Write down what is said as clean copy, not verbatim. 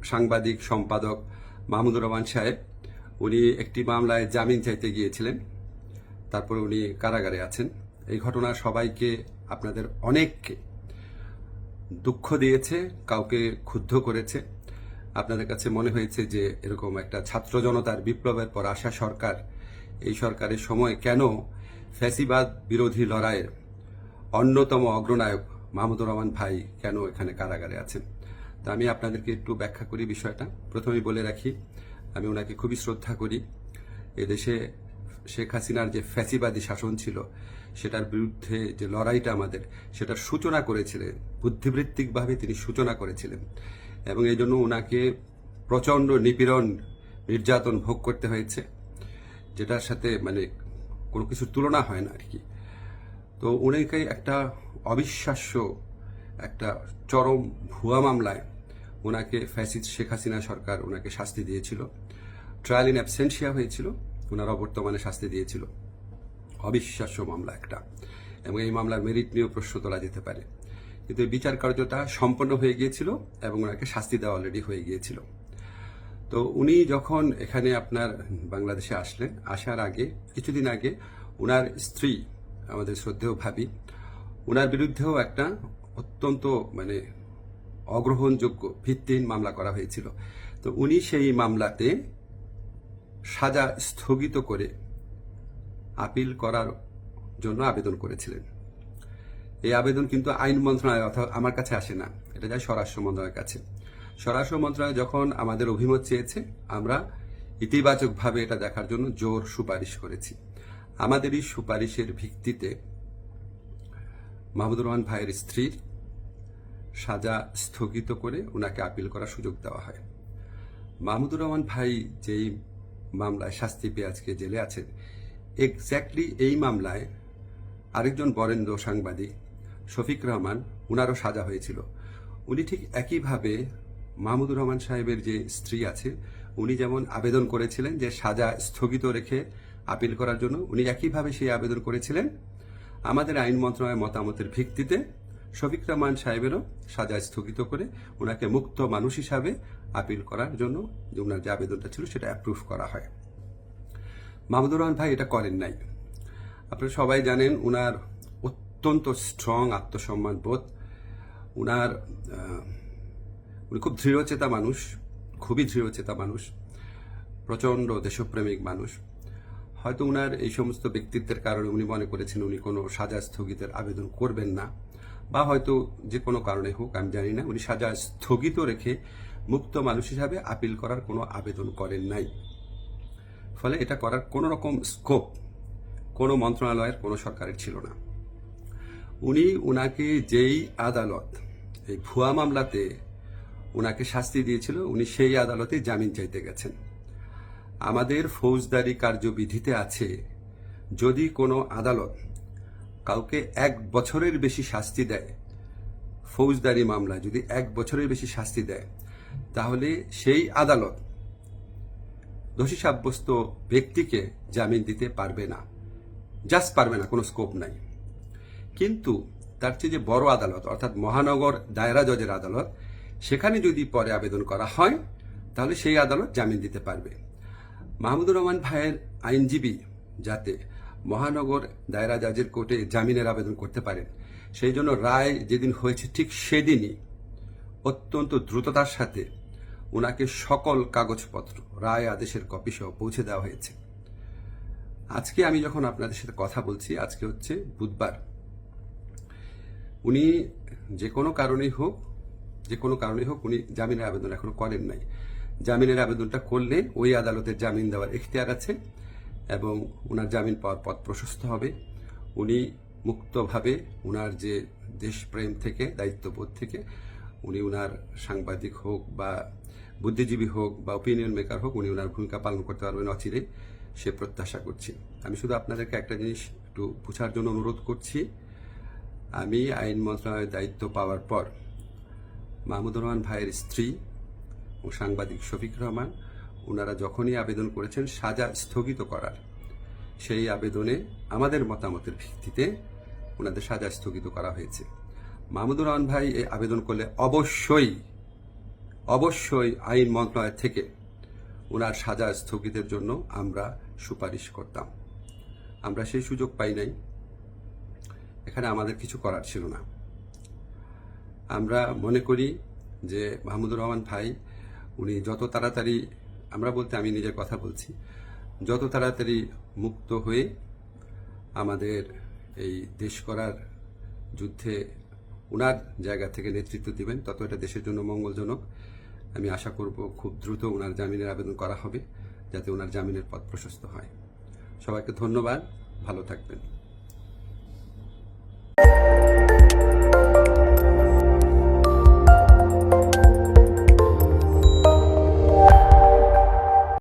সাংবাদিক সম্পাদক মাহমুদুর রহমান সাহেব, উনি একটি মামলায় জামিন চাইতে গিয়েছিলেন, তারপরে উনি কারাগারে আছেন। এই ঘটনা সবাইকে, আপনাদের অনেককে দুঃখ দিয়েছে, কাউকে ক্ষুব্ধ করেছে। আপনাদের কাছে মনে হয়েছে যে এরকম একটা ছাত্র জনতার বিপ্লবের পর আসা সরকার, এই সরকারের সময় কেন ফ্যাসিবাদ বিরোধী লড়াইয়ের অন্যতম অগ্রনায়ক মাহমুদুর রহমান ভাই কেন এখানে কারাগারে আছেন। তো আমি আপনাদেরকে একটু ব্যাখ্যা করি বিষয়টা। প্রথমেই বলে রাখি, আমি ওনাকে খুবই শ্রদ্ধা করি। এদেশে শেখ হাসিনার যে ফ্যাসিবাদী শাসন ছিল, সেটার বিরুদ্ধে যে লড়াইটা আমাদের, সেটার সূচনা করেছিলেন, বুদ্ধিবৃত্তিকভাবে তিনি সূচনা করেছিলেন, এবং এই জন্য ওনাকে প্রচণ্ড নিপীড়ন, নির্যাতন ভোগ করতে হয়েছে, যেটার সাথে মানে কোনো কিছুর তুলনা হয় না আর কি। তো উনাকে একটা অবিশ্বাস্য একটা চরম ভুয়া মামলায় ওনাকে ফ্যাসিস্ট শেখ হাসিনা সরকার ওনাকে শাস্তি দিয়েছিল। ট্রায়াল ইন অ্যাবসেন্সিয়া হয়েছিল, ওনার অবর্তমানে শাস্তি দিয়েছিল। অবিশ্বাস্য মামলা একটা, এবং এই মামলার মেরিট নিয়েও প্রশ্ন তোলা যেতে পারে, কিন্তু এই বিচার কার্যটা সম্পন্ন হয়ে গিয়েছিল এবং ওনাকে শাস্তি দেওয়া অলরেডি হয়ে গিয়েছিল। তো উনি যখন এখানে আপনার বাংলাদেশে আসলেন, আসার আগে কিছুদিন আগে ওনার স্ত্রী, আমাদের শ্রদ্ধেয় ভাবি, ওনার বিরুদ্ধেও একটা অত্যন্ত মানে অগ্রহণযোগ্য ভিত্তিহীন মামলা করা হয়েছিল। তো উনি সেই মামলাতে সাজা স্থগিত করে আপিল করার জন্য আবেদন করেছিলেন। এই আবেদন কিন্তু আইন মন্ত্রণালয় অর্থাৎ আমার কাছে আসে না, এটা যায় স্বরাষ্ট্র মন্ত্রণালয়ের কাছে। স্বরাষ্ট্র মন্ত্রণালয় যখন আমাদের অভিমত চেয়েছে, আমরা ইতিবাচকভাবে এটা দেখার জন্য জোর সুপারিশ করেছি। আমাদের এই সুপারিশের ভিত্তিতে মাহমুদুর রহমান ভাইয়ের স্ত্রীর সাজা স্থগিত করে ওনাকে আপিল করার সুযোগ দেওয়া হয়। মাহমুদুর রহমান ভাই যেই মামলায় শাস্তি পেয়ে আজকে জেলে আছেন, এক্স্যাক্টলি এই মামলায় আরেকজন বরেন্দ্র সাংবাদিক শফিক রহমান, উনারও সাজা হয়েছিল। উনি ঠিক একইভাবে মাহমুদুর রহমান সাহেবের যে স্ত্রী আছে, উনি যেমন আবেদন করেছিলেন যে সাজা স্থগিত রেখে আপিল করার জন্য, উনি একইভাবে সেই আবেদন করেছিলেন। আমাদের আইন মন্ত্রণালয়ের মতামতের ভিত্তিতে শফিক রহমান সাহেবেরও সাজা স্থগিত করে ওনাকে মুক্ত মানুষ হিসাবে আপিল করার জন্য যে ওনার যে আবেদনটা ছিল সেটা অ্যাপ্রুভ করা হয়। মাহমুদুর রহমান ভাই এটা করেন নাই। আপনারা সবাই জানেন ওনার অত্যন্ত স্ট্রং আত্মসম্মান বোধ, উনি খুব দৃঢ়চেতা মানুষ, খুবই দৃঢ়চেতা মানুষ, প্রচণ্ড দেশপ্রেমিক মানুষ। হয়তো উনার এই সমস্ত ব্যক্তিত্বের কারণে উনি মনে করেছেন উনি কোনো সাজা স্থগিতের আবেদন করবেন না, বা হয়তো যে কোনো কারণে হোক আমি জানি না, উনি সাজা স্থগিত রেখে মুক্ত মানুষ হিসাবে আপিল করার কোনো আবেদন করেন নাই। ফলে এটা করার কোনো রকম স্কোপ কোনো মন্ত্রণালয়ের, কোনো সরকারের ছিল না। উনি উনাকে যেই আদালত এই ভুয়া মামলাতে উনাকে শাস্তি দিয়েছিল, উনি সেই আদালতে জামিন চাইতে গেছেন। আমাদের ফৌজদারি কার্যবিধিতে আছে, যদি কোনো আদালত কাউকে 1 বছরের বেশি শাস্তি দেয়, ফৌজদারি মামলা যদি 1 বছরের বেশি শাস্তি দেয়, তাহলে সেই আদালত দোষী সাব্যস্ত ব্যক্তিকে জামিন দিতে পারবে না, জাস্ট পারবে না, কোনো স্কোপ নাই। কিন্তু তার চেয়ে যে বড় আদালত অর্থাৎ মহানগর দায়রা জজের আদালত, সেখানে যদি পরে আবেদন করা হয়, তাহলে সেই আদালত জামিন দিতে পারবে। মাহমুদুর রহমান ভাইয়ের আইনজীবী যাতে মহানগর দায়রা জজের কোর্টে জামিনের আবেদন করতে পারেন, সেই জন্য রায় যেদিন হয়েছে ঠিক সেদিনই অত্যন্ত দ্রুততার সাথে ওনাকে সকল কাগজপত্র, রায় আদেশের কপি সহ পৌঁছে দেওয়া হয়েছে। আজকে আমি যখন আপনাদের সাথে কথা বলছি, আজকে হচ্ছে বুধবার, উনি যে কোনো কারণেই হোক উনি জামিনের আবেদন এখনো করেন নাই। জামিনের আবেদনটা করলে ওই আদালতের জামিন দেওয়ার এখতিয়ার আছে এবং ওনার জামিন পাওয়ার পথ প্রশস্ত হবে। উনি মুক্তভাবে ওনার যে দেশপ্রেম থেকে, দায়িত্ববোধ থেকে, উনি ওনার সাংবাদিক হোক বা বুদ্ধিজীবী হোক বা ওপিনিয়ন মেকার হোক, উনি ওনার ভূমিকা পালন করতে পারবেন অচিরেই, সে প্রত্যাশা করছি। আমি শুধু আপনাদেরকে একটা জিনিস একটু বোঝার জন্য অনুরোধ করছি। আমি আইন মন্ত্রণালয়ের দায়িত্ব পাওয়ার পর মাহমুদুর রহমান ভাইয়ের স্ত্রী ও সাংবাদিক শফিক রহমান, ওনারা যখনই আবেদন করেছেন সাজা স্থগিত করার, সেই আবেদনে আমাদের মতামতের ভিত্তিতে ওনাদের সাজা স্থগিত করা হয়েছে। মাহমুদুর রহমান ভাই এই আবেদন করলে অবশ্যই আইন মন্ত্রণালয় থেকে ওনার সাজা স্থগিতের জন্য আমরা সুপারিশ করতাম। আমরা সেই সুযোগ পাই নাই, এখানে আমাদের কিছু করার ছিল না। আমরা মনে করি যে মাহমুদুর রহমান ভাই উনি যত তাড়াতাড়ি, আমরা বলতে আমি নিজের কথা বলছি, যত তাড়াতাড়ি মুক্ত হয়ে আমাদের এই দেশ করার যুদ্ধে ওনার জায়গা থেকে নেতৃত্ব দিবেন, তত এটা দেশের জন্য মঙ্গলজনক। আমি আশা করব খুব দ্রুত ওনার জামিনের আবেদন করা হবে, যাতে ওনার জামিনের পথ প্রশস্ত হয়। সবাইকে ধন্যবাদ, ভালো থাকবেন।